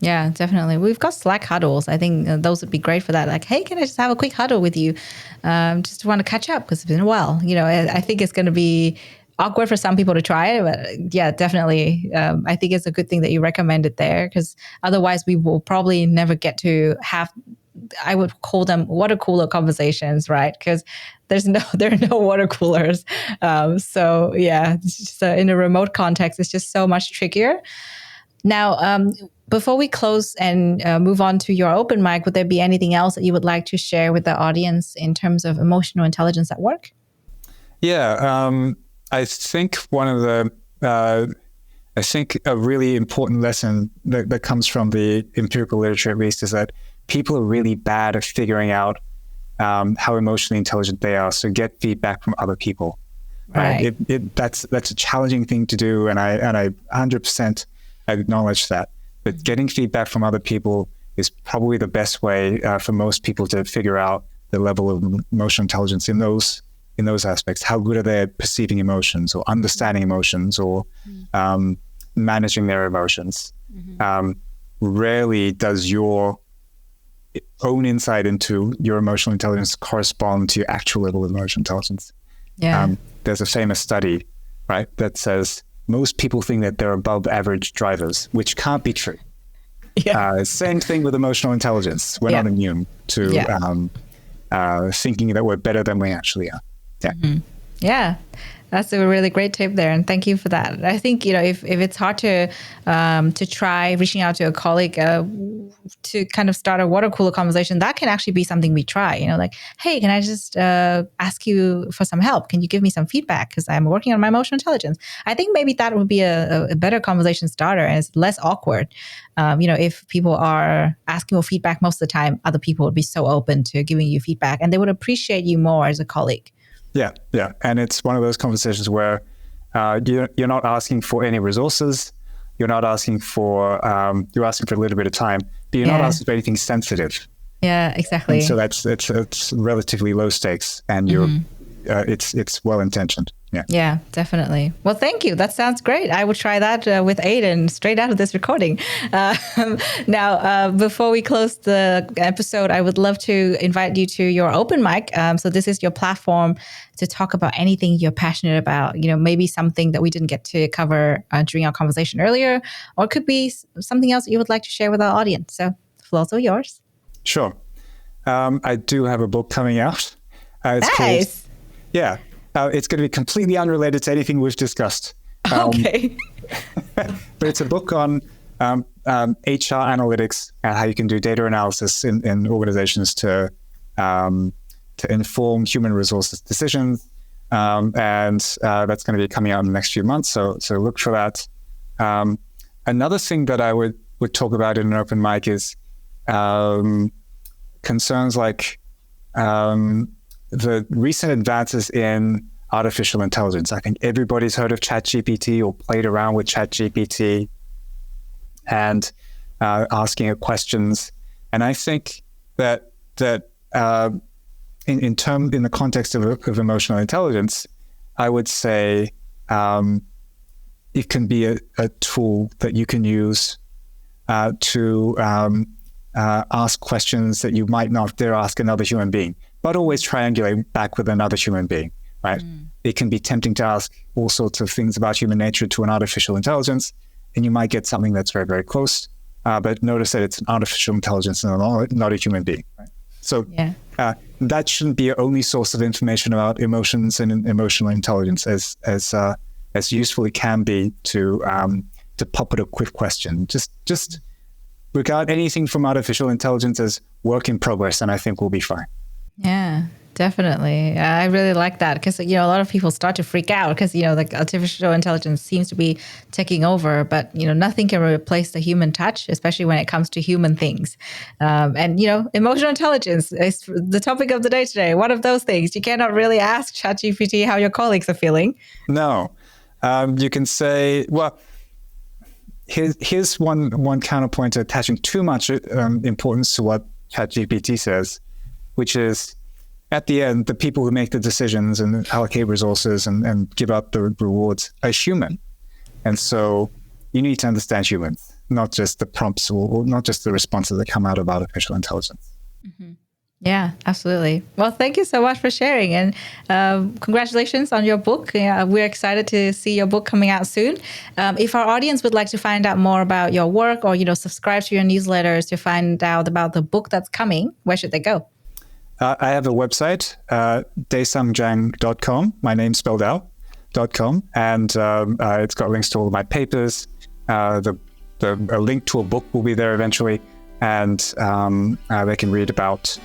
Yeah, definitely. We've got Slack huddles. I think those would be great for that. Like, hey, can I just have a quick huddle with you? Just want to catch up because it's been a while. I think it's going to be awkward for some people to try it, but yeah, definitely. I think it's a good thing that you recommended there because otherwise we will probably never get to have, I would call them water cooler conversations, right? Because there are no water coolers. So yeah, it's just, in a remote context, it's just so much trickier. Now, before we close and move on to your open mic, would there be anything else that you would like to share with the audience in terms of emotional intelligence at work? Yeah, I think I think a really important lesson that comes from the empirical literature, at least, is that people are really bad at figuring out how emotionally intelligent they are. So get feedback from other people. Right. That's a challenging thing to do, and I 100% acknowledge that. But getting feedback from other people is probably the best way for most people to figure out the level of emotional intelligence in those aspects. How good are they at perceiving emotions or understanding emotions or managing their emotions? Rarely does your own insight into your emotional intelligence correspond to your actual level of emotional intelligence. Yeah. There's a famous study, right, that says most people think that they're above average drivers, which can't be true. Yeah. Same thing with emotional intelligence. We're not immune to thinking that we're better than we actually are. Yeah. Yeah. That's a really great tip there, and thank you for that. I think if it's hard to try reaching out to a colleague to kind of start a water cooler conversation, that can actually be something we try. Like, hey, can I just ask you for some help? Can you give me some feedback because I'm working on my emotional intelligence? I think maybe that would be a better conversation starter, and it's less awkward. If people are asking for feedback most of the time, other people would be so open to giving you feedback, and they would appreciate you more as a colleague. Yeah. And it's one of those conversations where you're not asking for any resources. You're not asking for, you're asking for a little bit of time, but you're not asking for anything sensitive. Yeah, exactly. And so it's relatively low stakes, and it's well-intentioned. Yeah, definitely. Well, thank you. That sounds great. I would try that with Aiden straight out of this recording. Now, before we close the episode, I would love to invite you to your open mic. So this is your platform to talk about anything you're passionate about. Maybe something that we didn't get to cover during our conversation earlier, or it could be something else that you would like to share with our audience. So the floor's all yours. Sure. I do have a book coming out. It's nice. It's going to be completely unrelated to anything we've discussed. Okay. But it's a book on HR analytics and how you can do data analysis in organizations to inform human resources decisions. And that's going to be coming out in the next few months. So look for that. Another thing that I would talk about in an open mic is concerns like the recent advances in artificial intelligence. I think everybody's heard of ChatGPT or played around with ChatGPT and asking it questions. And I think that in the context of emotional intelligence, I would say it can be a tool that you can use to ask questions that you might not dare ask another human being, but always triangulate back with another human being, right? It can be tempting to ask all sorts of things about human nature to an artificial intelligence, and you might get something that's very, very close. But notice that it's an artificial intelligence and not a human being, right? So that shouldn't be your only source of information about emotions and emotional intelligence, as useful it can be to pop it a quick question. Just regard anything from artificial intelligence as work in progress, and I think we'll be fine. Yeah, definitely. I really like that because, a lot of people start to freak out because, like artificial intelligence seems to be taking over, but, nothing can replace the human touch, especially when it comes to human things. And emotional intelligence is the topic of the day today. One of those things. You cannot really ask ChatGPT how your colleagues are feeling. No. You can say, well, here's one counterpoint to attaching too much importance to what ChatGPT says, which is, at the end, the people who make the decisions and allocate resources and give out the rewards are human. And so you need to understand humans, not just the prompts or not just the responses that come out of artificial intelligence. Mm-hmm. Yeah, absolutely. Well, thank you so much for sharing, and congratulations on your book. We're excited to see your book coming out soon. If our audience would like to find out more about your work or, subscribe to your newsletters to find out about the book that's coming, where should they go? I have a website, daisungjang.com, my name spelled out, .com, and it's got links to all of my papers. A link to a book will be there eventually, and they can read about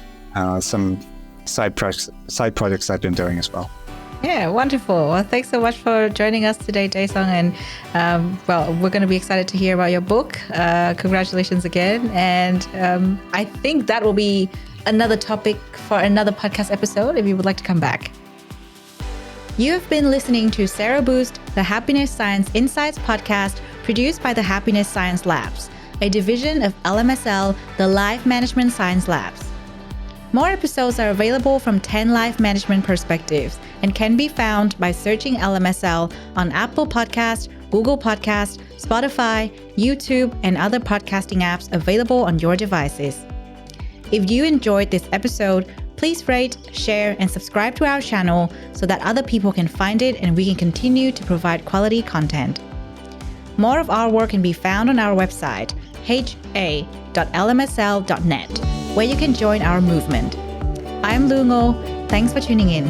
some side projects I've been doing as well. Yeah, wonderful. Well, thanks so much for joining us today, Daisung. And we're going to be excited to hear about your book. Congratulations again. And I think that will be another topic for another podcast episode if you would like to come back. You have been listening to Sero Boost, the Happiness Science Insights podcast produced by the Happiness Science Labs, a division of LMSL, the Life Management Science Labs. More episodes are available from 10 life management perspectives and can be found by searching LMSL on Apple Podcast, Google Podcast, Spotify, YouTube, and other podcasting apps available on your devices. If you enjoyed this episode, please rate, share, and subscribe to our channel so that other people can find it and we can continue to provide quality content. More of our work can be found on our website, ha.lmsl.net, where you can join our movement. I'm Lu Ngo. Thanks for tuning in.